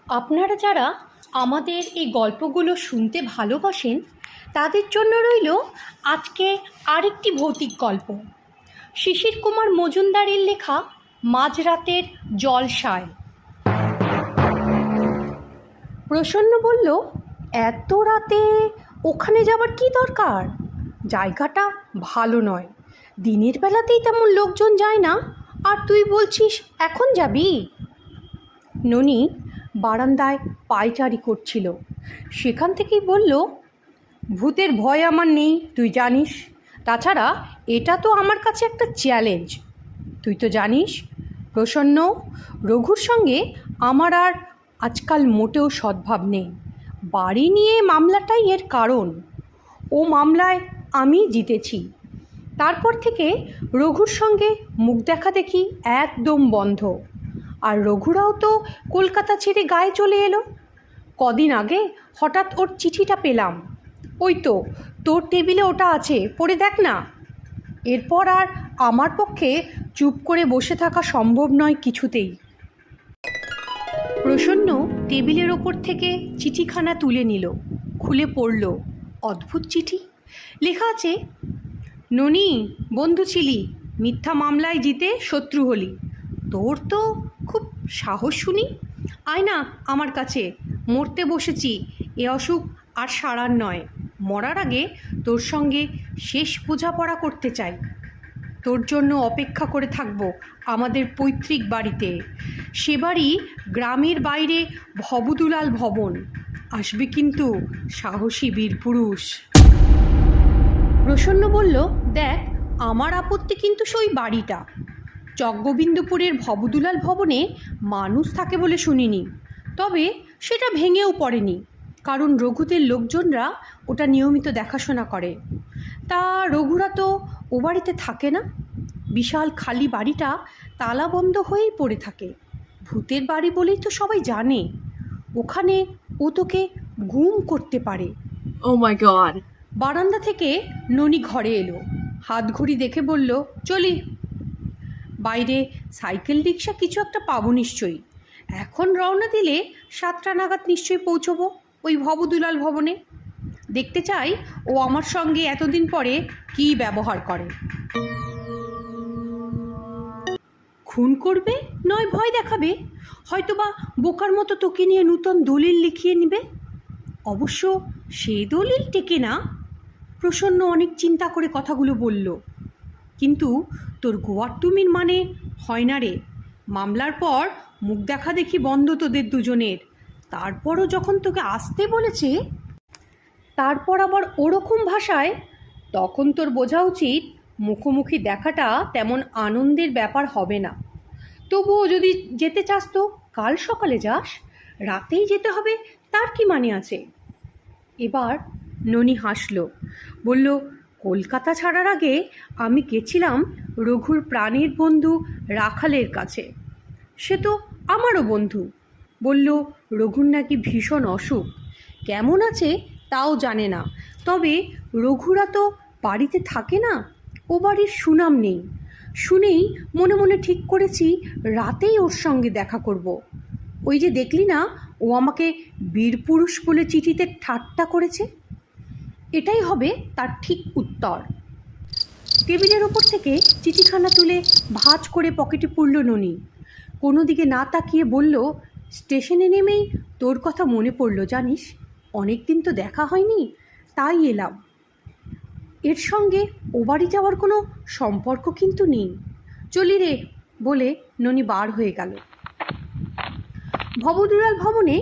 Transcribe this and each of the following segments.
আপনারা যারা আমাদের এই গল্পগুলো শুনতে ভালোবাসেন তাদের জন্য রইল আজকে আরেকটি ভৌতিক গল্প। শিশির কুমার মজুমদারের লেখা মাঝরাতের জলসায়। প্রসন্ন বলল, এত রাতে ওখানে যাবার কি দরকার? জায়গাটা ভালো নয়, দিনের বেলাতেই তেমন লোকজন যায় না, আর তুই বলছিস এখন যাবি? ননি বারান্দায় পায়চারি করছিল, সেখান থেকেই বলল, ভূতের ভয় আমার নেই, তুই জানিস। তাছাড়া এটা তো আমার কাছে একটা চ্যালেঞ্জ। তুই তো জানিস প্রসন্ন, রঘুর সঙ্গে আমার আর আজকাল মোটেও সদ্ভাব নেই। বাড়ি নিয়ে মামলাটাই এর কারণ। ও মামলায় আমি জিতেছি, তারপর থেকে রঘুর সঙ্গে মুখ দেখা দেখি একদম বন্ধ। আর রঘুরাও তো কলকাতা ছেড়ে গায়ে চলে এলো। কদিন আগে হঠাৎ ওর চিঠিটা পেলাম, ওই তো তোর টেবিলে ওটা আছে, পড়ে দেখ না। এরপর আর আমার পক্ষে চুপ করে বসে থাকা সম্ভব নয় কিছুতেই। প্রসন্ন টেবিলের ওপর থেকে চিঠিখানা তুলে নিল, খুলে পড়ল। অদ্ভুত চিঠি। লেখা আছে, ননি, বন্ধু ছিলি, মিথ্যা মামলায় জিতে শত্রু হলি। তোর তো খুব সাহস শুনি। আয় না আমার কাছে, মরতে বসেছি, এ অসুখ আর সারার নয়। মরার আগে তোর সঙ্গে শেষ বোঝাপড়া করতে চাই। তোর জন্য অপেক্ষা করে থাকবো আমাদের পৈতৃক বাড়িতে। সে বাড়ি গ্রামের বাইরে ভবদুলাল ভবন। আসবে কিন্তু সাহসী বীরপুরুষ। প্রসন্ন বলল, দেখ, আমার আপত্তি কিন্তু সেই বাড়িটা। জগগোবিন্দপুরের ভবদুলাল ভবনে মানুষ থাকে বলে শুনিনি, তবে সেটা ভেঙেও পড়েনি, কারণ রঘুদের লোকজনরা ওটা নিয়মিত দেখাশোনা করে। তা রঘুরা তো ও বাড়িতে থাকে না। বিশাল খালি বাড়িটা তালাবন্ধ হয়েই পড়ে থাকে। ভূতের বাড়ি বলেই তো সবাই জানে। ওখানে ও তোকে গুম করতে পারে। Oh my god. বারান্দা থেকে ননি ঘরে এলো, হাত ঘড়ি দেখে বলল, চলি। বাইরে সাইকেল রিক্সা কিছু একটা পাবো নিশ্চয়ই। এখন রওনা দিলে 7টা নাগাদ নিশ্চয়ই পৌঁছবো ওই ভবদুলাল ভবনে। দেখতে চাই ও আমার সঙ্গে এতদিন পরে কী ব্যবহার করে। খুন করবে নয় ভয় দেখাবে, হয়তোবা বোকার মতো তোকে নিয়ে নূতন দলিল লিখিয়ে নেবে। অবশ্য সেই দলিল টেকে না। প্রসন্ন অনেক চিন্তা করে কথাগুলো বলল, কিন্তু তোর গোয়ার তুমির মানে হয় না রে। মামলার পর মুখ দেখা দেখি বন্ধ তোদের দুজনের। তারপরও যখন তোকে আসতে বলেছে, তারপর আবার ওরকম ভাষায়, তখন তোর বোঝা উচিত মুখোমুখি দেখাটা তেমন আনন্দের ব্যাপার হবে না। তবুও যদি যেতে চাস তো কাল সকালে যাস, রাতেই যেতে হবে তার কি মানে আছে? এবার ননি হাসল, বলল, কলকাতা ছাড়ার আগে আমি গেছিলাম রঘুর প্রাণের বন্ধু রাখালের কাছে। সে তো আমারও বন্ধু। বলল রঘুর নাকি ভীষণ অসুখ, কেমন আছে তাও জানে না। তবে রঘুরা তো বাড়িতে থাকে না, ও বাড়ির সুনাম নেই। শুনেই মনে মনে ঠিক করেছি রাতেই ওর সঙ্গে দেখা করব। ওই যে দেখলি না, ও আমাকে বীরপুরুষ বলে চিঠিতে ঠাট্টা করেছে। এটাই হবে তার ঠিক উত্তর। টেবিলের ওপর থেকে চিঠিখানা তুলে ভাঁজ করে পকেটে পুরল ননি। কোনো দিকে না তাকিয়ে বলল, স্টেশনে নেমেই তোর কথা মনে পড়ল জানিস। অনেক দিন তো দেখা হয়নি, তাই এলাম। এর সঙ্গে ও বাড়ি যাওয়ার কোনো সম্পর্ক কিন্তু নেই। চলি রে বলে ননি বার হয়ে গেল। ভবদুলাল ভবনে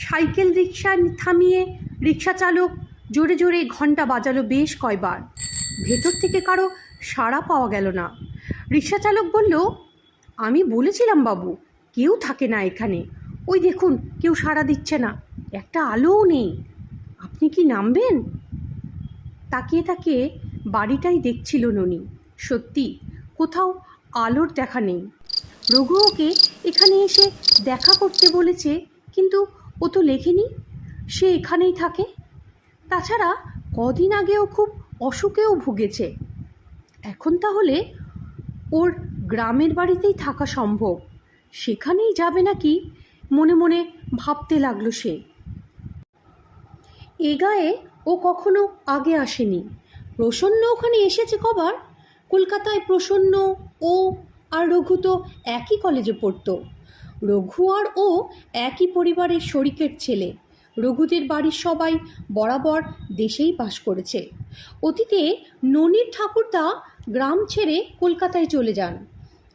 সাইকেল রিক্সা থামিয়ে রিক্সা চালক জোরে জোরে ঘন্টা বাজালো বেশ কয়বার। ভেতর থেকে কারো সাড়া পাওয়া গেল না। রিক্সা চালক বলল, আমি বলেছিলাম বাবু, কেউ থাকে না এখানে। ওই দেখুন, কেউ সাড়া দিচ্ছে না, একটা আলোও নেই। আপনি কি নামবেন? তাকিয়ে তাকিয়ে বাড়িটাই দেখছিল ননি। সত্যি কোথাও আলোর দেখা নেই। রঘু ওকে এখানে এসে দেখা করতে বলেছে, কিন্তু ও তো লেখেনি সে এখানেই থাকে। তাছাড়া কদিন আগেও খুব অসুখেও ভুগেছে। এখন তাহলে ওর গ্রামের বাড়িতেই থাকা সম্ভব। সেখানেই যাবে নাকি মনে মনে ভাবতে লাগলো সে। এ গায়ে ও কখনো আগে আসেনি। প্রসন্ন ওখানে এসেছে কবার। কলকাতায় প্রসন্ন ও আর রঘু তো একই কলেজে পড়তো। রঘু আর ও একই পরিবারের শরিকের ছেলে। রঘুদের বাড়ির সবাই বরাবর দেশেই বাস করেছে। অতীতে ননির ঠাকুরদা গ্রাম ছেড়ে কলকাতায় চলে যান।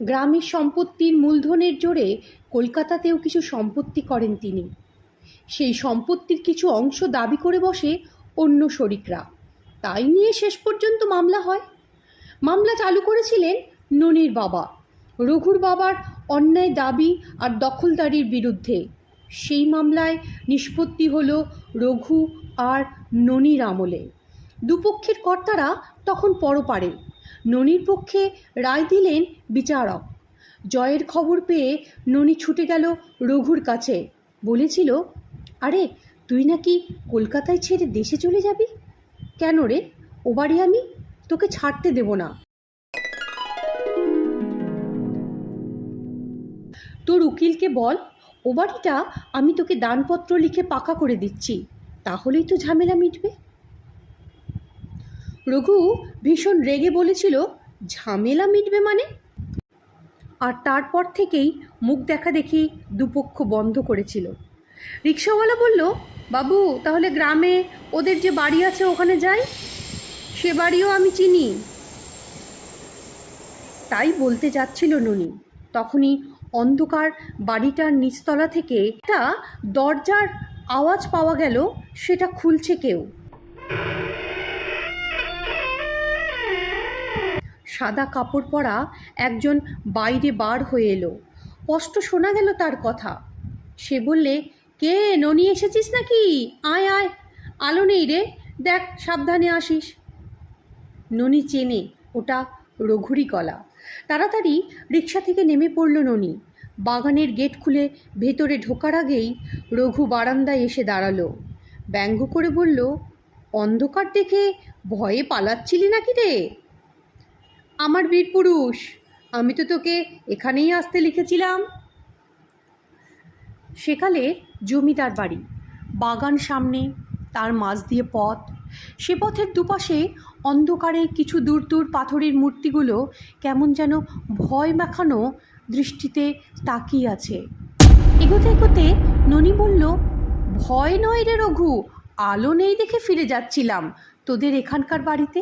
গ্রামের সম্পত্তির মূলধনের জোরে কলকাতাতেও কিছু সম্পত্তি করেন তিনি। সেই সম্পত্তির কিছু অংশ দাবি করে বসে অন্য শরিকরা। তাই নিয়ে শেষ পর্যন্ত মামলা হয়। মামলা চালু করেছিলেন ননির বাবা, রঘুর বাবার অন্যায় দাবি আর দখলদারির বিরুদ্ধে। সেই মামলায় নিষ্পত্তি হলো রঘু আর ননির আমলে। দুপক্ষের কর্তারা তখন পরপারে। ননির পক্ষে রায় দিলেন বিচারক। জয়ের খবর পেয়ে ননি ছুটে গেল রঘুর কাছে। বলেছিল, আরে তুই নাকি কলকাতায় ছেড়ে দেশে চলে যাবি? কেন রে? ও বাড়ি আমি তোকে ছাড়তে দেব না। তোর উকিলকে বল, ও বাড়িটা আমি তোকে দানপত্র লিখে পাকা করে দিচ্ছি, তাহলেই তো ঝামেলা মিটবে। রঘু ভীষণ রেগে বলেছিল, ঝামেলা মিটবে মানে? আর তারপর থেকেই মুখ দেখা দেখি দুপক্ষ বন্ধ করেছিল। রিক্সাওয়ালা বলল, বাবু তাহলে গ্রামে ওদের যে বাড়ি আছে ওখানে যাই, সে বাড়িও আমি চিনি। তাই বলতে যাচ্ছিল ননি, তখনই অন্ধকার বাড়িটার নিচতলা থেকে একটা দরজার আওয়াজ পাওয়া গেল। সেটা খুলছে কেউ। সাদা কাপড় পরা একজন বাইরে বার হয়ে এলো। স্পষ্ট শোনা গেল তার কথা। সে বললে, কে, ননি এসেছিস নাকি? আয় আয়, আলো নেই রে, দেখ সাবধানে আসিস। ননি চেনে ওটা রঘুরই গলা। তাড়াতাড়ি রিক্সা থেকে নেমে পড়ল ননি। বাগানের গেট খুলে ভেতরে ঢোকার আগেই রঘু বারান্দায় এসে দাঁড়ালো। ব্যঙ্গ করে বলল, অন্ধকার দেখে ভয়ে পালাচ্ছিলি নাকি রে? আমার বীর পুরুষ, আমি তো তোকে এখানেই আসতে লিখেছিলাম। সেকালে জমিদার বাড়ি, বাগান সামনে, তার মাঝ দিয়ে পথ। সে পথের দুপাশে অন্ধকারে কিছু দূর দূর পাথরের মূর্তিগুলো কেমন যেন ভয় মাখানো দৃষ্টিতে তাকিয়ে আছে। এগোতে এগোতে ননি বলল, ভয় নয় রে রঘু, আলো নেই দেখে ফিরে যাচ্ছিলাম তোদের এখানকার বাড়িতে।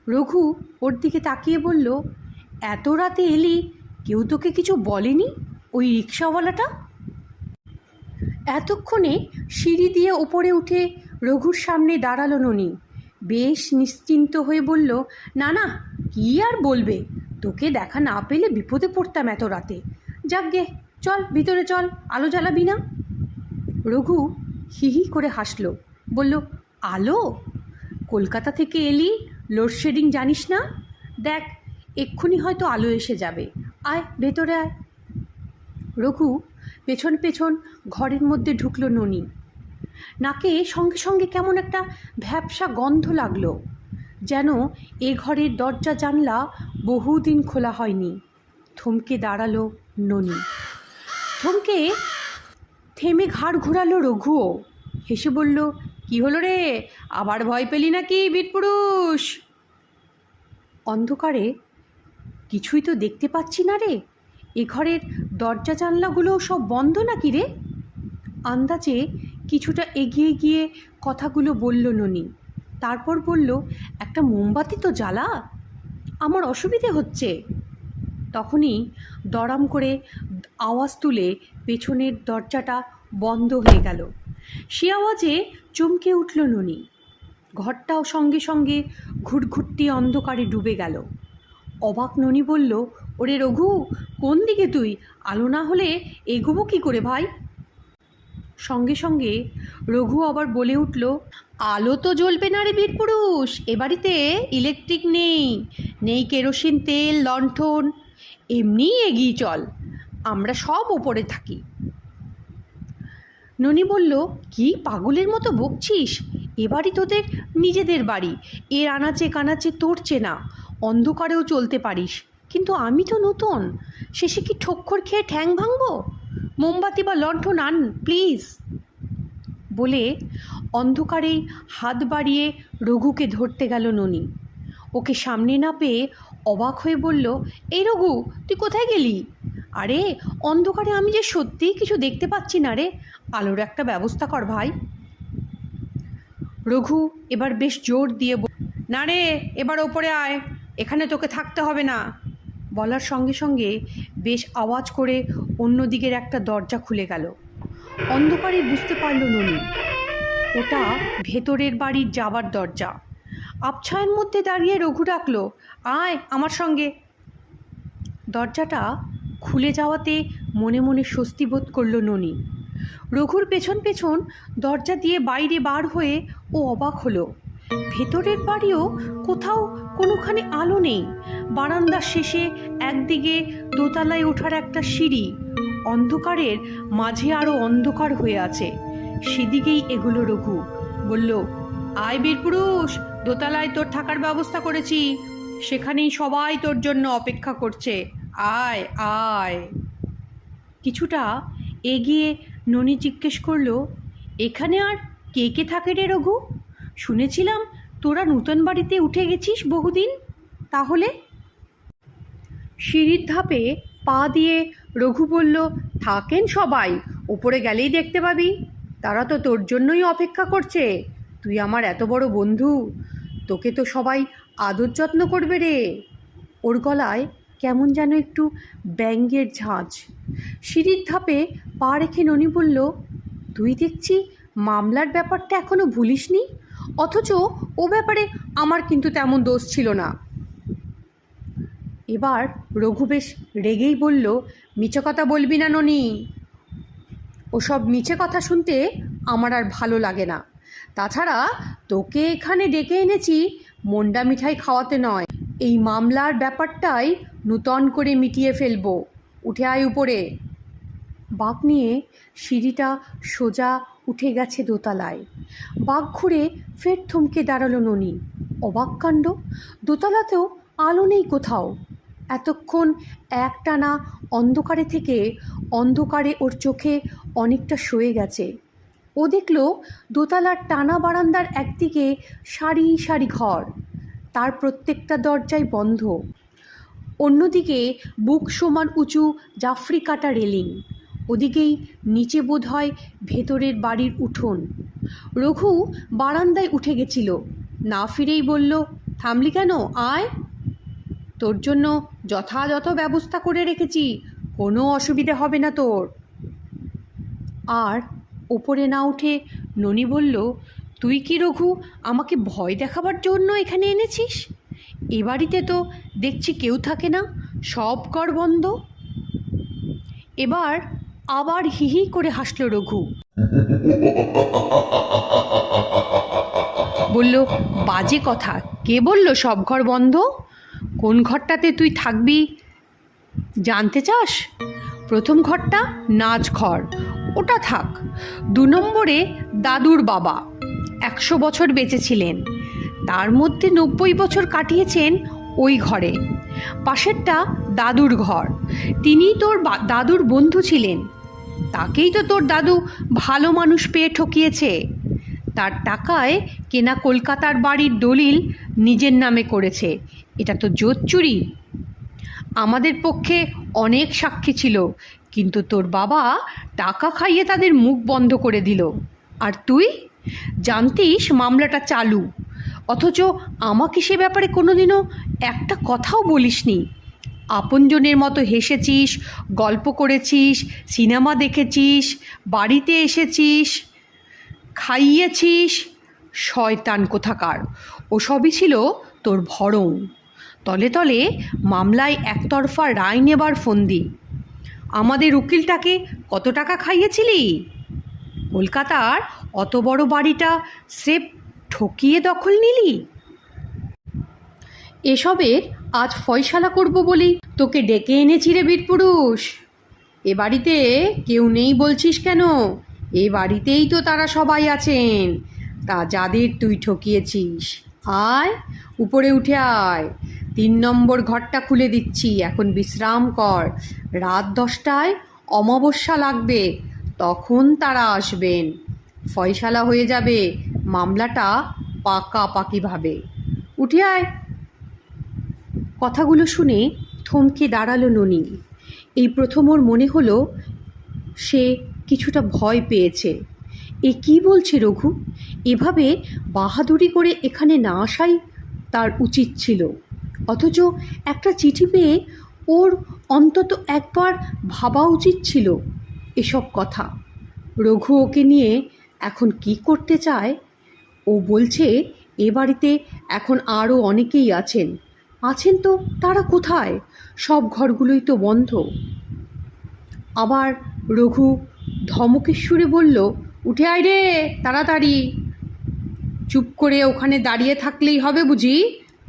রঘু ওর দিকে তাকিয়ে বলল, এত রাতে এলি, কেউ তোকে কিছু বলেনি? ওই রিক্সাওয়ালাটা? এতক্ষণে সিঁড়ি দিয়ে ওপরে উঠে রঘুর সামনে দাঁড়ালো ননি। বেশ নিশ্চিন্ত হয়ে বলল, না না, কী আর বলবে, তোকে দেখা না পেলে বিপদে পড়তাম এত রাতে। যাকগে, চল ভিতরে চল, আলো জ্বালাবি না? রঘু হি করে হাসল, বলল, আলো? কলকাতা থেকে এলি, লোডশেডিং জানিস না? দেখ এক্ষুনি হয়তো আলো এসে যাবে, আয় ভেতরে আয়। রঘু পেছন পেছন ঘরের মধ্যে ঢুকলো ননি। নাকে সঙ্গে সঙ্গে কেমন একটা ভ্যাপসা গন্ধ লাগলো, যেন এ ঘরের দরজা জানলা বহুদিন খোলা হয়নি। থমকে দাঁড়ালো ননি। থমকে থেমে ঘাড় ঘোরালো রঘুও। হেসে বলল, কি হলো রে, আবার ভয় পেলি নাকি বীরপুরুষ? অন্ধকারে কিছুই তো দেখতে পাচ্ছি না রে, এ ঘরের দরজা জানলাগুলো সব বন্ধ নাকি রে? আন্দাজে কিছুটা এগিয়ে গিয়ে কথাগুলো বলল ননি। তারপর বলল, একটা মোমবাতি তো জ্বালা, আমার অসুবিধে হচ্ছে। তখনই দড়াম করে আওয়াজ তুলে পেছনের দরজাটা বন্ধ হয়ে গেল। সে আওয়াজে চমকে উঠল ননি। ঘরটাও সঙ্গে সঙ্গে ঘুটঘুটটি অন্ধকারে ডুবে গেল। অবাক ননি বলল, ওরে রঘু, কোন দিকে তুই? আলো না হলে এগোবো কী করে ভাই? সঙ্গে সঙ্গে রঘু আবার বলে উঠল, আলো তো জ্বলবে না রে বীরপুরুষ, এ বাড়িতে ইলেকট্রিক নেই, নেই কেরোসিন তেল, লণ্ঠন, এমনিই এগিয়ে চল, আমরা সব ওপরে থাকি। ননি বলল, কি পাগলের মতো বকছিস? এ বাড়ি তোদের নিজেদের বাড়ি, এর আনাচে কানাচে তোর চেনা, অন্ধকারেও চলতে পারিস, কিন্তু আমি তো নতুন, শেষে কি ঠক্কর খেয়ে ঠ্যাং ভাঙব? মোমবাতি বা লণ্ঠন আন প্লিজ বলে অন্ধকারেই হাত বাড়িয়ে রঘুকে ধরতে গেল ননি। ওকে সামনে না পেয়ে অবাক হয়ে বলল, এই রঘু, তুই কোথায় গেলি? আরে অন্ধকারে আমি যে সত্যিই কিছু দেখতে পাচ্ছি না রে, আলোর একটা ব্যবস্থা কর ভাই। রঘু এবার বেশ জোর দিয়ে, না রে, এবার ওপরে আয়, এখানে তোকে থাকতে হবে না বলার সঙ্গে সঙ্গে বেশ আওয়াজ করে অন্য দিকের একটা দরজা খুলে গেল। অন্ধকারে বুঝতে পারল ননি ওটা ভেতরের বাড়ির যাবার দরজা। আবছায়ের মধ্যে দাঁড়িয়ে রঘু ডাকল, আয় আমার সঙ্গে। দরজাটা খুলে যাওয়াতে মনে মনে স্বস্তি বোধ করল ননি। রঘুর পেছন পেছন দরজা দিয়ে বাইরে বার হয়ে ও অবাক হলো। ভেতরের বাড়িও কোথাও কোনোখানে আলো নেই। বারান্দার শেষে একদিকে দোতলায় ওঠার একটা সিঁড়ি, অন্ধকারের মাঝে আরও অন্ধকার হয়ে আছে। সেদিকেই এগুলো রঘু। বলল, আয় বীরপুরুষ, দোতলায় তোর থাকার ব্যবস্থা করেছি, সেখানেই সবাই তোর জন্য অপেক্ষা করছে, আয় আয়। কিছুটা এগিয়ে ননি জিজ্ঞেস করলো, এখানে আর কে কে থাকে রে রঘু? শুনেছিলাম তোরা নূতন বাড়িতে উঠে গেছিস বহুদিন। তাহলে? সিঁড়ির ধাপে পা দিয়ে রঘু বলল, থাকেন সবাই, উপরে গেলেই দেখতে পাবি, তারা তো তোর জন্যই অপেক্ষা করছে। তুই আমার এত বড় বন্ধু, তোকে তো সবাই আদর যত্ন করবে রে। ওর গলায় কেমন যেন একটু ব্যঙ্গের ঝাঁঝ। সিঁড়ির ধাপে পা রেখে ননি বলল, তুই দেখছি মামলার ব্যাপারটা এখনো ভুলিসনি, অথচ ও ব্যাপারে আমার কিন্তু তেমন দোষ ছিল না। এবার রঘু বেশ রেগেই বলল, মিছে কথা বলবি না ননি, ওসব মিছে কথা শুনতে আমার আর ভালো লাগে না। তাছাড়া তোকে এখানে ডেকে এনেছি মন্ডা মিঠাই খাওয়াতে নয়, এই মামলার ব্যাপারটাই নূতন করে মিটিয়ে ফেলবো। উঠে আয় উপরে। বাঁক নিয়ে সিঁড়িটা সোজা উঠে গেছে দোতলায়। বাঁক ঘুরে ফের থমকে দাঁড়ালো ননি। অবাক কাণ্ড, দোতলাতেও আলো নেই কোথাও। এতক্ষণ একটানা অন্ধকারে থেকে অন্ধকারে ওর চোখে অনেকটা সয়ে গেছে। ও দেখল দোতলার টানা বারান্দার একদিকে সারি সারি ঘর, তার প্রত্যেকটা দরজাই বন্ধ। অন্যদিকে বুক সমান উঁচু জাফরি কাটা রেলিং, ওদিকেই নিচে বোধ হয় ভেতরের বাড়ির উঠোন। রঘু বারান্দায় উঠে গেছিল, না ফিরেই বলল, থামলি কেন? আয়, তোর জন্য যথাযথ ব্যবস্থা করে রেখেছি, কোনো অসুবিধে হবে না তোর। আর ওপরে না উঠে ননি বলল, তুই কি রঘু আমাকে ভয় দেখাবার জন্য এখানে এনেছিস? এ বাড়িতে তো দেখছি কেউ থাকে না, সব ঘর বন্ধ। এবার আবার হিহি করে হাসল রঘু। বলল, বাজে কথা, কে বলল সব ঘর বন্ধ? কোন ঘরটাতে তুই থাকবি জানতে চাস? প্রথম ঘরটা নাচ ঘর, ওটা থাক। 2 নম্বরে দাদুর বাবা 100 বছর বেঁচে ছিলেন, তার মধ্যে 90 বছর কাটিয়েছেন ওই ঘরে। পাশেরটা দাদুর ঘর, তিনি তোর দাদুর বন্ধু ছিলেন, তাকেই তো তোর দাদু ভালো মানুষ পেয়ে ঠকিয়েছে। তার টাকায় কেনা কলকাতার বাড়ির দলিল নিজের নামে করেছে, এটা তো জোর চুরি। আমাদের পক্ষে অনেক সাক্ষী ছিল, কিন্তু তোর বাবা টাকা খাইয়ে তাদের মুখ বন্ধ করে দিল। আর তুই জানতিস মামলাটা চালু, অথচ আমাকে সে ব্যাপারে কোনোদিনও একটা কথাও বলিসনি। আপনজনের মতো হেসেছিস, গল্প করেছিস, সিনেমা দেখেছিস, বাড়িতে এসেছিস, খাইয়েছিস। শয়তান কোথাকার, ওসবই ছিল তোর ভরং। তলে তলে মামলায় একতরফা রায় নেবার ফন্দি। আমাদের উকিলটাকে কত টাকা খাইয়েছিলি? কলকাতার অত বড় বাড়িটা স্রেফ ঠকিয়ে দখল নিলি। এসবের আজ ফয়সালা করব বলেই তোকে ডেকে এনেছি রে বীরপুরুষ। এ বাড়িতে কেউ নেই বলছিস কেন? এ বাড়িতেই তো তারা সবাই আছেন, তা যাদের তুই ঠকিয়েছিস। আয়, উপরে উঠে আয়, 3 নম্বর ঘরটা খুলে দিচ্ছি, এখন বিশ্রাম কর। রাত 10টায় অমাবস্যা লাগবে, তখন তারা আসবেন। ফয়সালা হয়ে যাবে মামলাটা পাকাপাকিভাবে। উঠে আয়। কথাগুলো শুনে থমকে দাঁড়ালো ননি। এই প্রথম ওর মনে হলো সে কিছুটা ভয় পেয়েছে। এ কি বলছে রঘু? এভাবে বাহাদুরি করে এখানে না আসাই তার উচিত ছিল। অথচ একটা চিঠি পেয়ে ওর অন্তত একবার ভাবা উচিত ছিল এসব কথা। রঘু ওকে নিয়ে এখন কি করতে চায়? ও বলছে এ বাড়িতে এখন আরও অনেকেই আছেন তো তারা কোথায়? সব ঘরগুলোই তো বন্ধ। আবার রঘু ধমকের সুরে বলল, উঠে আয় রে তাড়াতাড়ি। চুপ করে ওখানে দাঁড়িয়ে থাকলেই হবে বুঝি?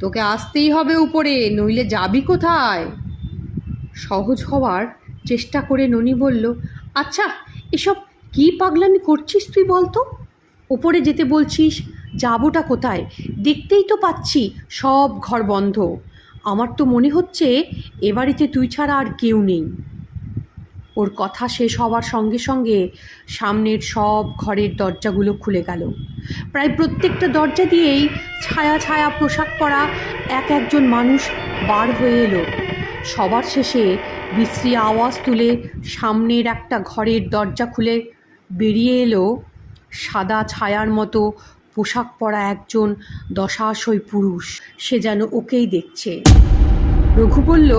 তোকে আসতেই হবে উপরে, নইলে যাবি কোথায়? সহজ হওয়ার চেষ্টা করে ননি বলল, আচ্ছা এসব কি পাগলামি করছিস তুই বলতো? ওপরে যেতে বলছিস, যাবোটা কোথায়? দেখতেই তো পাচ্ছি সব ঘর বন্ধ। আমার তো মনে হচ্ছে এ বাড়িতে তুই ছাড়া আর কেউ নেই। ওর কথা শেষ হওয়ার সঙ্গে সঙ্গে সামনের সব ঘরের দরজাগুলো খুলে গেল। প্রায় প্রত্যেকটা দরজা দিয়েই ছায়া ছায়া পোশাক পরা একজন মানুষ বার হয়ে এলো। সবার শেষে বিশ্রী আওয়াজ তুলে সামনের একটা ঘরের দরজা খুলে বেরিয়ে এলো সাদা ছায়ার মতো পোশাক পরা একজন দশাশয় পুরুষ। সে যেন ওকেই দেখছে। রঘু বলল,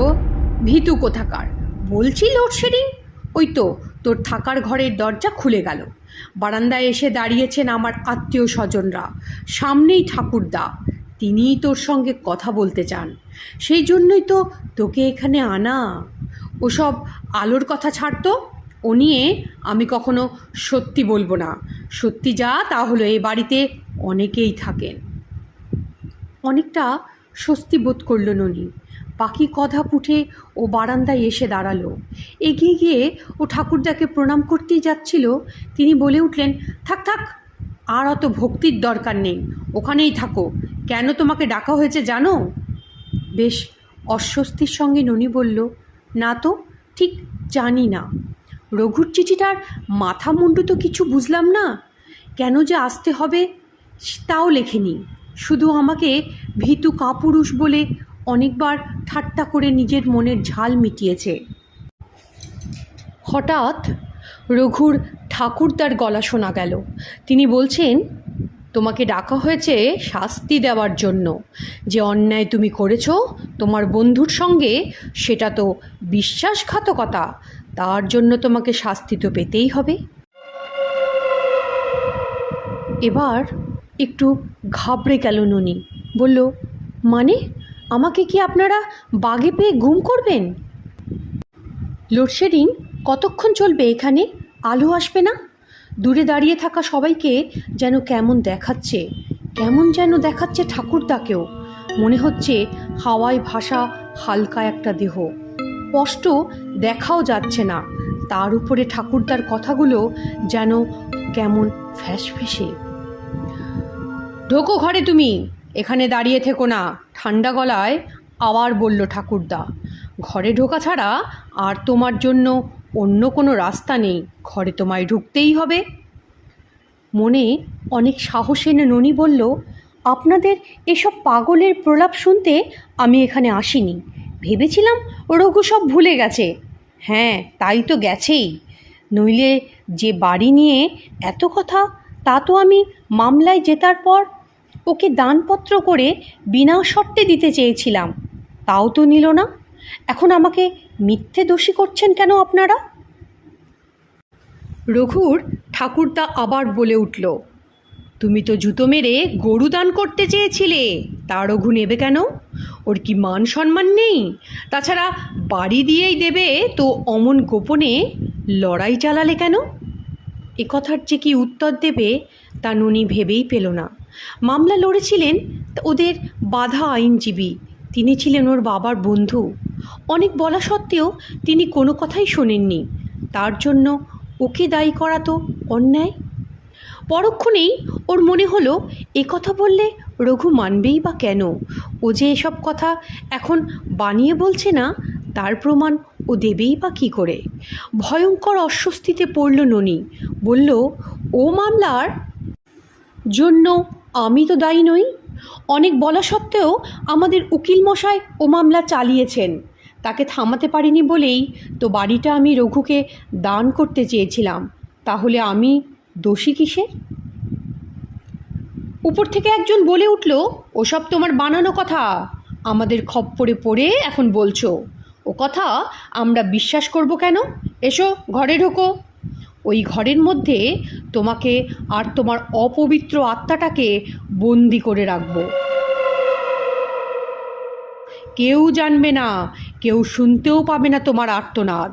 ভীতু কোথাকার, বলছি লোডশেডিং। ওই তো তোর থাকার ঘরের দরজা খুলে গেল। বারান্দায় এসে দাঁড়িয়েছেন আমার আত্মীয় স্বজনরা, সামনেই ঠাকুরদা, তিনিই তোর সঙ্গে কথা বলতে চান। সেই জন্যই তো তোকে এখানে আনা। ওসব আলোর কথা ছাড়তো, ও নিয়ে আমি কখনো সত্যি বলবো না। সত্যি যা তা হলো এ বাড়িতে অনেকেই থাকেন। অনেকটা স্বস্তি বোধ করল ননি। বাকি কথা পুঠে ও বারান্দায় এসে দাঁড়ালো। এগিয়ে গিয়ে ও ঠাকুরদাকে প্রণাম করতেই যাচ্ছিল, তিনি বলে উঠলেন, থাক থাক, আর অত ভক্তির দরকার নেই, ওখানেই থাকো। কেন তোমাকে ডাকা হয়েছে জানো? বেশ অস্বস্তির সঙ্গে ননি বলল, না তো, ঠিক জানি না। রঘুর চিঠিটার মাথা মুন্ডু তো কিছু বুঝলাম না। কেন যে আসতে হবে তাও লেখেনি, শুধু আমাকে ভীতু কাপুরুষ বলে অনেকবার ঠাট্টা করে নিজের মনের ঝাল মিটিয়েছে। হঠাৎ রঘুর ঠাকুরদার গলা শোনা গেল। তিনি বলছেন, তোমাকে ডাকা হয়েছে শাস্তি দেওয়ার জন্য। যে অন্যায় তুমি করেছ তোমার বন্ধুর সঙ্গে, সেটা তো বিশ্বাসঘাতকতা। তার জন্য তোমাকে শাস্তি তো পেতেই হবে। এবার একটু ঘাবড়ে গেল ননি। বলল, মানে আমাকে কি আপনারা বাগে পেয়ে গুম করবেন? লোডশেডিং কতক্ষণ চলবে এখানে? আলো আসবে না? দূরে দাঁড়িয়ে থাকা সবাইকে যেন কেমন দেখাচ্ছে ঠাকুরদাকেও। মনে হচ্ছে হাওয়ায় ভাসা হালকা একটা দেহ, স্পষ্ট দেখাও যাচ্ছে না। তার উপরে ঠাকুরদার কথাগুলো যেন কেমন ফ্যাসফেসে। ঢোকো ঘরে, তুমি এখানে দাঁড়িয়ে থেকো না, ঠান্ডা গলায় আবার বলল ঠাকুরদা। ঘরে ঢোকা ছাড়া আর তোমার জন্য অন্য কোনো রাস্তা নেই, ঘরে তোমায় ঢুকতেই হবে। মনে অনেক সাহস এনে ননি বলল, আপনাদের এসব পাগলের প্রলাপ শুনতে আমি এখানে আসিনি। ভেবেছিলাম রঘু সব ভুলে গেছে। হ্যাঁ, তাই তো গেছেই, নইলে যে বাড়ি নিয়ে এত কথা, তা তো আমি মামলায় জেতার পর ওকে দানপত্র করে বিনা শর্তে দিতে চেয়েছিলাম, তাও তো নিল না। এখন আমাকে মিথ্যে দোষী করছেন কেন আপনারা? রঘুর ঠাকুরদা আবার বলে উঠল, তুমি তো জুতো মেরে গরু দান করতে চেয়েছিলে, তা রঘু নেবে কেন? ওর কি মান সম্মান নেই? তাছাড়া বাড়ি দিয়েই দেবে তো অমন গোপনে লড়াই চালালে কেন? এ কথার যে কি উত্তর দেবে তা ননি ভেবেই পেল না। মামলা লড়েছিলেন ওদের বাধা আইনজীবী, তিনি ছিলেন ওর বাবার বন্ধু। অনেক বলা সত্ত্বেও তিনি কোনো কথাই শোনেননি। তার জন্য ওকে দায়ী করা তো অন্যায়। পরক্ষণেই ওর মনে হলো, এ কথা বললে রঘু মানবেই বা কেন? ও যে এসব কথা এখন বানিয়ে বলছে না, তার প্রমাণ ও দেবেই বা কী করে? ভয়ঙ্কর অস্বস্তিতে পড়ল ননি। বলল, ও মামলার জন্য আমি তো দায়ী নই। অনেক বলা সত্ত্বেও আমাদের উকিল মশাই ও মামলা চালিয়েছেন। তাকে থামাতে পারিনি বলেই তো বাড়িটা আমি রঘুকে দান করতে চেয়েছিলাম। তাহলে আমি দোষী কিসের? উপর থেকে একজন বলে উঠল, ওসব তোমার বানানো কথা। আমাদের খপ্পরে পড়ে এখন বলছো। ও কথা আমরা বিশ্বাস করব কেন? এসো ঘরে ঢোকো। ওই ঘরের মধ্যে তোমাকে আর তোমার অপবিত্র আত্মাটাকে বন্দি করে রাখবো। কেউ জানবে না, কেউ শুনতেও পাবে না তোমার আর্তনাদ।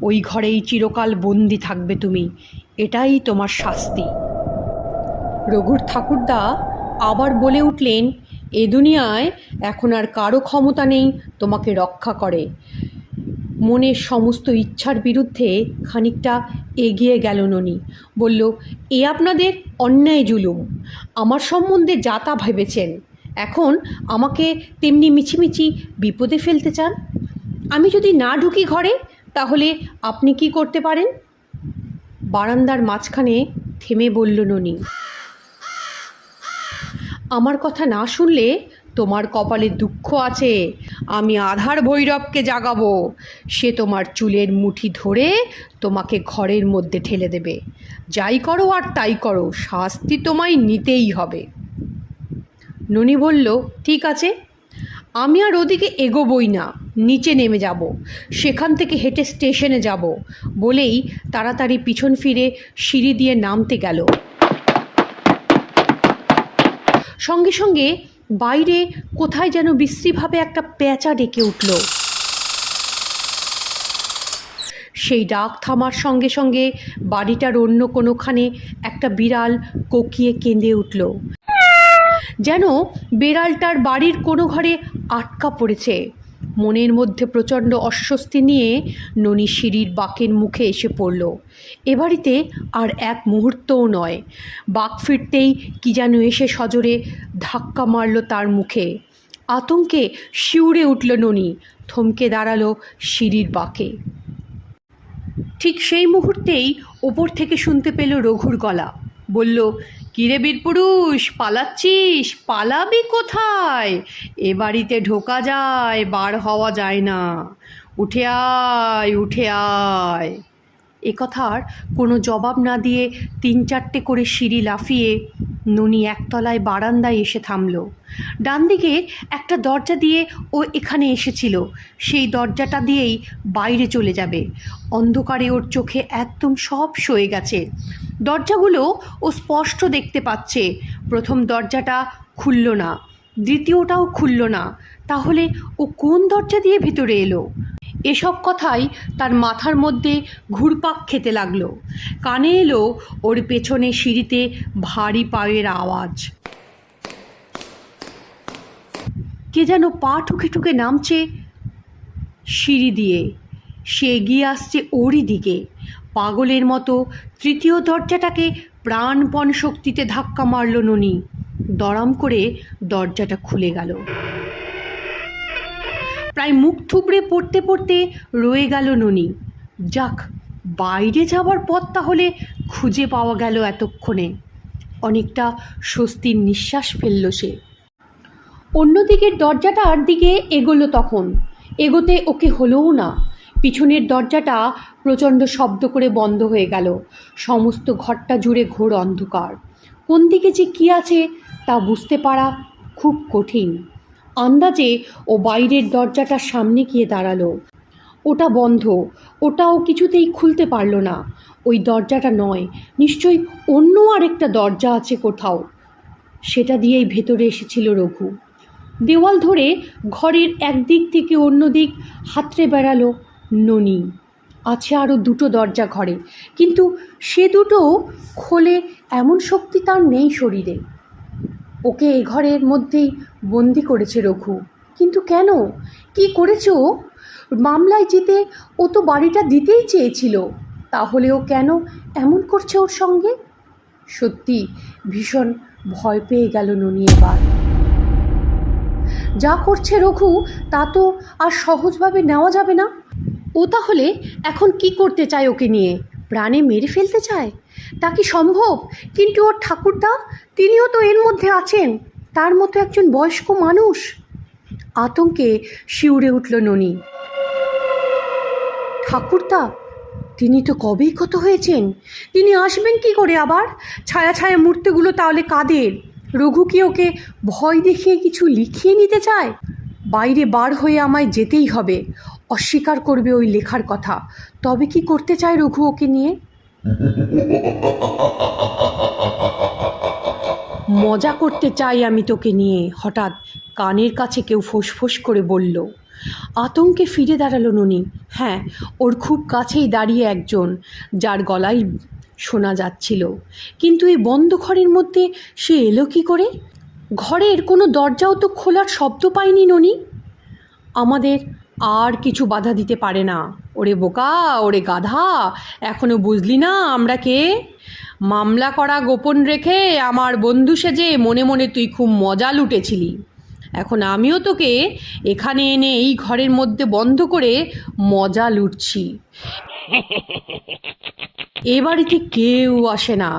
ওই ঘরেই চিরকাল বন্দি থাকবে তুমি। এটাই তোমার শাস্তি। রঘুর ঠাকুরদা আবার বলে উঠলেন, এ দুনিয়ায় এখন আর কারো ক্ষমতা নেই তোমাকে রক্ষা করে। মনের সমস্ত ইচ্ছার বিরুদ্ধে খানিকটা এগিয়ে গেল ননি। বলল, এ আপনাদের অন্যায় জুলুম। আমার সম্বন্ধে যা তা ভেবেছেন, এখন আমাকে তেমনি মিছিমিছি বিপদে ফেলতে চান। আমি যদি না ঢুকি ঘরে, তাহলে আপনি কি করতে পারেন? বারান্দার মাঝখানে থেমে বলল ননি, আমার কথা না শুনলে তোমার কপালে দুঃখ আছে। আমি আধার ভৈরবকে জাগাবো। সে তোমার চুলের মুঠি ধরে তোমাকে ঘরের মধ্যে ঠেলে দেবে। যাই করো আর তাই করো, শাস্তি তোমায় নিতেই হবে। ননি বলল, ঠিক আছে, আমি আর ওদিকে এগোবই না, নিচে নেমে যাব। সেখান থেকে হেঁটে স্টেশনে যাব। বলেই তাড়াতাড়ি পিছন ফিরে সিঁড়ি দিয়ে নামতে গেল। সঙ্গে সঙ্গে বাইরে কোথায় যেন বিশ্রীভাবে একটা পেঁচা ডেকে উঠল। সেই ডাক থামার সঙ্গে সঙ্গে বাড়িটার অন্য কোনোখানে একটা বিড়াল কোকিয়ে কেঁদে উঠল, যেন বেড়ালটার বাড়ির কোনো ঘরে আটকা পড়েছে। মনের মধ্যে প্রচণ্ড অস্বস্তি নিয়ে ননি সিঁড়ির বাঁকের মুখে এসে পড়ল। এ বাড়িতে আর এক মুহূর্তও নয়। বাঁক ফিরতেই কি যেন এসে সজোরে ধাক্কা মারল তার মুখে। আতঙ্কে শিউরে উঠল ননি, থমকে দাঁড়ালো সিঁড়ির বাঁকে। ঠিক সেই মুহূর্তেই ওপর থেকে শুনতে পেল রঘুর গলা। বলল, কিরে বীরপুরুষ, পালাচ্ছিস? পালাবি কোথায়? এ বাড়িতে ঢোকা যায়, বার হওয়া যায় না। উঠে আয়, উঠে আয়। এ কথার কোনো জবাব না দিয়ে 3-4টে করে সিঁড়ি লাফিয়ে ননি একতলায় বারান্দায় এসে থামল। ডান দিকের একটা দরজা দিয়ে ও এখানে এসেছিল, সেই দরজাটা দিয়েই বাইরে চলে যাবে। অন্ধকারে ওর চোখে একদম সব সয়ে গেছে। দরজাগুলো ও স্পষ্ট দেখতে পাচ্ছে। প্রথম দরজাটা খুলল না, দ্বিতীয়টাও খুলল না। তাহলে ও কোন দরজা দিয়ে ভিতরে এলো? এসব কথাই তার মাথার মধ্যে ঘুরপাক খেতে লাগলো। কানে এলো ওর পেছনে সিঁড়িতে ভারী পায়ের আওয়াজ। কে যেন পা ঠুকে ঠুকে নামছে সিঁড়ি দিয়ে। সে এগিয়ে আসছে ওরই দিকে। পাগলের মতো তৃতীয় দরজাটাকে প্রাণপণ শক্তিতে ধাক্কা মারল ননি। দড়াম করে দরজাটা খুলে গেল। প্রায় মুখ থুবড়ে পড়তে পড়তে রয়ে গেল ননি। যাক, বাইরে যাবার পথ তাহলে খুঁজে পাওয়া গেল এতক্ষণে। অনেকটা স্বস্তির নিঃশ্বাস ফেলল সে। অন্যদিকের দরজাটার দিকে এগোলো তখন। এগোতে ওকে হলোও না। পিছনের দরজাটা প্রচণ্ড শব্দ করে বন্ধ হয়ে গেল। সমস্ত ঘরটা জুড়ে ঘোর অন্ধকার। কোন দিকে যে কী আছে তা বুঝতে পারা খুব কঠিন। আন্দাজে ও বাইরের দরজাটার সামনে গিয়ে দাঁড়ালো। ওটা বন্ধ। ওটাও কিছুতেই খুলতে পারল না। ওই দরজাটা নয়, নিশ্চয়ই অন্য আরেকটা দরজা আছে কোথাও। সেটা দিয়েই ভেতরে এসেছিল রঘু। দেওয়াল ধরে ঘরের একদিক থেকে অন্য দিক হাতড়ে বেড়ালো ননি। আছে আরও 2টো দরজা ঘরে, কিন্তু সে দুটো খোলে এমন শক্তি তার নেই শরীরে। ওকে এ ঘরের মধ্যেই বন্দি করেছে রঘু। কিন্তু কেন? কি করেছে ও? মামলায় জিতে ও তো বাড়িটা দিতেই চেয়েছিল। তাহলে ও কেন এমন করছে ওর সঙ্গে? সত্যি ভীষণ ভয় পেয়ে গেল ননি এবার। যা করছে রঘু তা তো আর সহজভাবে নেওয়া যাবে না। ও তাহলে এখন কি করতে চায় ওকে নিয়ে? প্রাণে মেরে ফেলতে চায়? তা কি সম্ভব? কিন্তু ওর ঠাকুরদা, তিনিও তো এর মধ্যে আছেন, তার মতো একজন বয়স্ক মানুষ। আতঙ্কে শিউরে উঠল ননি। ঠাকুরদা, তিনি তো কবেই কত হয়েছেন, তিনি আসবেন কি করে আবার? ছায়া ছায়া মূর্তিগুলো তাহলে কাদের? রঘু কি ওকে ভয় দেখিয়ে কিছু লিখিয়ে নিতে চায়? বাইরে বার হয়ে আমায় যেতেই হবে। অস্বীকার করবে ওই লেখার কথা। তবে কি করতে চায় রঘু ওকে নিয়ে? মজা করতে চাই আমি তোকে নিয়ে, হঠাৎ কানের কাছে কেউ ফোঁস করে বলল। আতঙ্কে ফিরে দাঁড়ালো ননি। হ্যাঁ, ওর খুব কাছেই দাঁড়িয়ে একজন, যার গলায় শোনা যাচ্ছিল। কিন্তু এই বন্ধ ঘরের মধ্যে সে এলো কি করে? ঘরের কোনো দরজাও তো খোলার শব্দ পায়নি ননি। আমাদের আর কিছু বাধা দিতে পারে না। ওরে বোকা, ওরে গাধা, এখনো বুঝলি না আমরা কে? মামলা করা গোপন রেখে আমার বন্ধু সেজে মনে মনে তুই খুব মজা লুটেছিলি। এখন আমিও তোকে এখানে এনে এই ঘরের মধ্যে বন্ধ করে মজা লুটছি। এ বাড়িতে কেউ আসে না।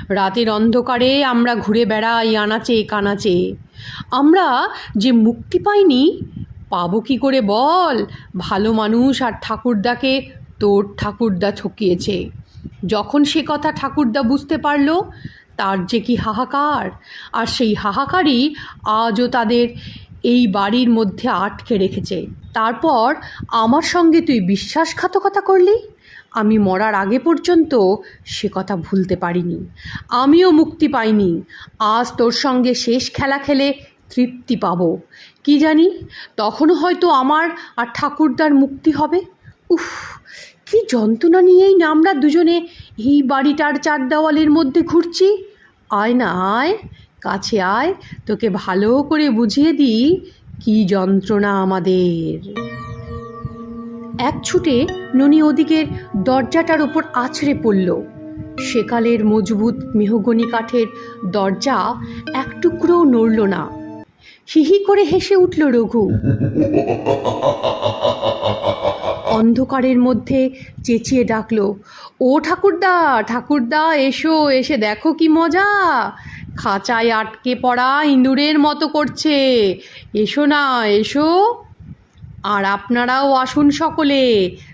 রাতের অন্ধকারে আমরা ঘুরে বেড়াই আনাচে কানাচে। আমরা যে মুক্তি পাইনি, পাবো কি করে বল? ভালো মানুষ আর ঠাকুরদাকে তোর ঠাকুরদা ঠকিয়েছে। যখন সে কথা ঠাকুরদা বুঝতে পারল, তার যে কি হাহাকার! আর সেই হাহাকারই আজও তাদের এই বাড়ির মধ্যে আটকে রেখেছে। তারপর আমার সঙ্গে তুই বিশ্বাসঘাতকতা করলি। আমি মরার আগে পর্যন্ত সে কথা ভুলতে পারিনি। আমিও মুক্তি পাইনি। আজ তোর সঙ্গে শেষ খেলা খেলে তৃপ্তি পাবো। কি জানি, তখনও হয়তো আমার আর ঠাকুরদার মুক্তি হবে। উফ, কি যন্ত্রণা নিয়েই না আমরা দুজনে এই বাড়িটার চার দেওয়ালের মধ্যে ঘুরছি। আয় না, আয় কাছে আয়, তোকে ভালো করে বুঝিয়ে দিই কি যন্ত্রণা আমাদের। এক ছুটে ননি ওদিকের দরজাটার ওপর আছড়ে পড়ল। সেকালের মজবুত মেহগনি কাঠের দরজা এক টুকরোও নড়ল না। হিহি করে হেসে উঠল রঘু। অন্ধকারের মধ্যে চেঁচিয়ে ডাকলো, ও ঠাকুরদা, ঠাকুরদা, এসো, এসে দেখো কি মজা! খাঁচায় আটকে পড়া ইঁদুরের মতো করছে। এসো না, এসো। আর আপনারাও আসুন সকলে,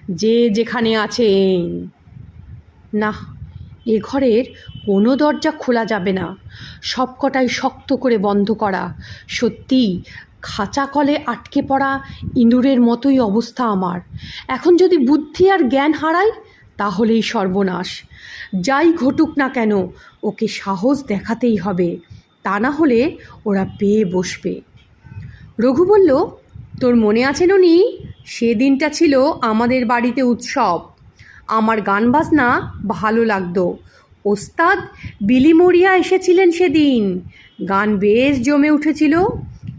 যে যেখানে আছেন। না, এ ঘরের কোনো দরজা খোলা যাবে না, সবকটাই শক্ত করে বন্ধ করা। সত্যি খাঁচা কলে আটকে পড়া ইঁদুরের মতোই অবস্থা আমার। এখন যদি বুদ্ধি আর জ্ঞান হারাই, তাহলেই সর্বনাশ। যাই ঘটুক না কেন, ওকে সাহস দেখাতেই হবে, তা না হলে ওরা পেয়ে বসবে। রঘু বলল, তোর মনে আছে ননি, সেদিনটা ছিল আমাদের বাড়িতে উৎসব। আমার গান বাজনা ভালো লাগতো। ওস্তাদ বিলিমরিয়া এসেছিলেন সেদিন। গান বেশ জমে উঠেছিল।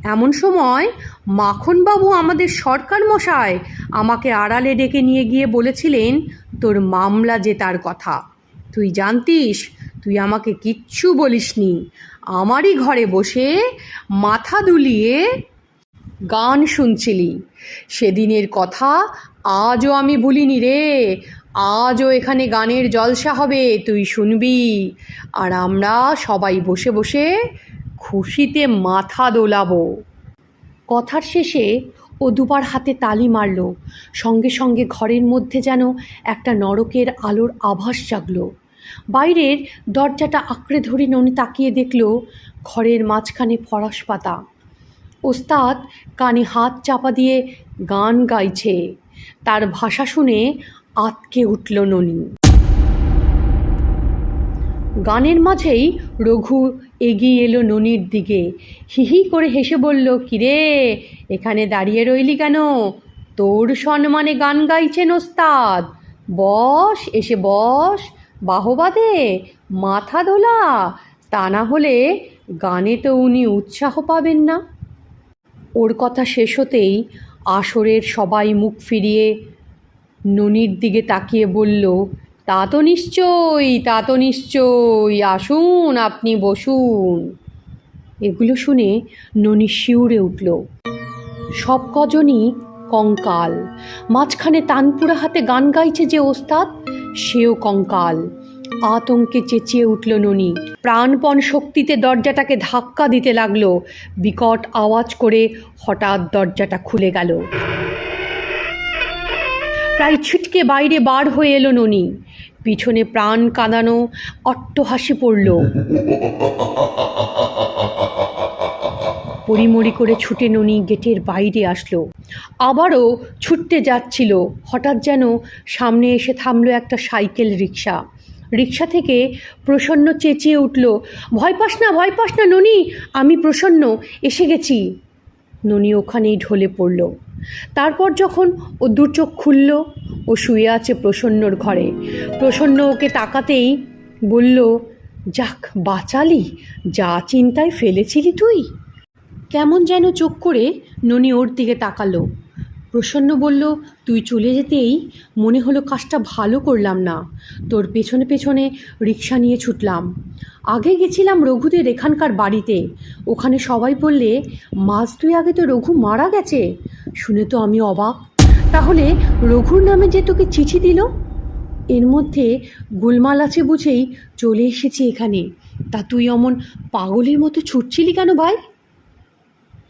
এমন সময় মাখনবাবু, আমাদের সরকার মশাই, আমাকে আড়ালে ডেকে নিয়ে গিয়ে বলেছিলেন তোর মামলা জেতার কথা। তুই জানতিস, তুই আমাকে কিচ্ছু বলিসনি। আমারই ঘরে বসে মাথা দুলিয়ে গান শুনছিলি। সেদিনের কথা আজও আমি ভুলিনি রে। আজও এখানে গানের জলসা হবে, তুই শুনবি। আর আমরা সবাই বসে বসে খুশিতে মাথা দোলাবো। কথার শেষে ও দুবার হাতে তালি মারল। সঙ্গে সঙ্গে ঘরের মধ্যে যেন একটা নরকের আলোর আভাস জাগল। বাইরের দরজাটা আঁকড়ে ধরে ননি তাকিয়ে দেখল, ঘরের মাঝখানে ফরাস পাতা। ওস্তাদ কানে হাত চাপা দিয়ে গান গাইছে। তার ভাষা শুনে আঁতকে উঠল ননি। গানের মাঝেই রঘু এগিয়ে এলো ননির দিকে। হিহি করে হেসে বলল, কিরে, এখানে দাঁড়িয়ে রইলি কেন? তোর সম্মানে গান গাইছেন ওস্তাদ। বস, এসে বস, বাহবা দে, মাথা দোলা। তা না হলে গানে তো উনি উৎসাহ পাবেন না। ওর কথা শেষ হতেই আসরের সবাই মুখ ফিরিয়ে ননির দিকে তাকিয়ে বলল, তা তো নিশ্চয়ই, তা তো নিশ্চয়ই, আসুন, আপনি বসুন। এগুলো শুনে ননি শিউরে উঠল। সব কজনই কঙ্কাল। মাঝখানে তানপুরা হাতে গান গাইছে যে ওস্তাদ, সেও কঙ্কাল। আতঙ্কে চেঁচিয়ে উঠল ননি। প্রাণপণ শক্তিতে দরজাটাকে ধাক্কা দিতে লাগলো। বিকট আওয়াজ করে হঠাৎ দরজাটা খুলে গেল। প্রায় ছিটকে বাইরে বার হয়ে এলো ননি। পিছনে প্রাণ কাঁদানো অট্টহাসি পড়ল। পরিমরি করে ছুটে ননি গেটের বাইরে আসলো। আবারও ছুটতে যাচ্ছিল, হঠাৎ যেন সামনে এসে থামলো একটা সাইকেল রিক্সা। রিক্সা থেকে প্রসন্ন চেঁচিয়ে উঠল, ভয় পাস না ননি, আমি প্রসন্ন, এসে গেছি। ননি ওখানেই ঢলে পড়ল। তারপর যখন ও দু চোখ খুলল, ও শুয়ে আছে প্রসন্নর ঘরে। প্রসন্ন ওকে তাকাতেই বলল, যাক বাঁচালি, যা চিন্তায় ফেলেছিলি তুই। কেমন যেন চোখ করে ননি ওর দিকে তাকালো। প্রসন্ন বলল, তুই চলে যেতেই মনে হলো কাজটা ভালো করলাম না, তোর পেছনে পেছনে রিক্সা নিয়ে ছুটলাম। আগে গেছিলাম রঘুদের এখানকার বাড়িতে, ওখানে সবাই বললে মাস 2 আগে তো রঘু মারা গেছে। শুনে তো আমি অবাক, তাহলে রঘুর নামে যে তোকে চিঠি দিল, এর মধ্যে গোলমাল আছে বুঝেই চলে এসেছি এখানে। তা তুই অমন পাগলের মতো ছুটছিলি কেন ভাই?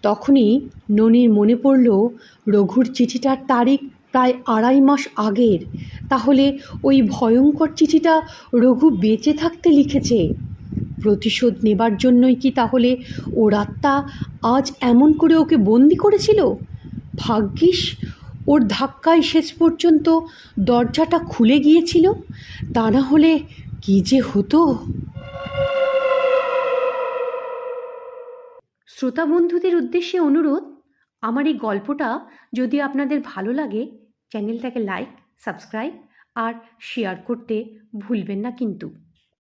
তখনই ননির মনে পড়ল রঘুর চিঠিটার তারিখ প্রায় 2.5 মাস আগের। তাহলে ওই ভয়ঙ্কর চিঠিটা রঘু বেঁচে থাকতে লিখেছে। প্রতিশোধ নেবার জন্যই কি তাহলে ওর আত্মা আজ এমন করে ওকে বন্দি করেছিল? ভাগ্যিস ওর ধাক্কায় শেষ পর্যন্ত দরজাটা খুলে গিয়েছিল, তা না হলে কী যে হতো। শ্রোতা বন্ধুদের উদ্দেশ্যে অনুরোধ, আমার এই গল্পটা যদি আপনাদের ভালো লাগে, চ্যানেলটাকে লাইক, সাবস্ক্রাইব আর শেয়ার করতে ভুলবেন না কিন্তু।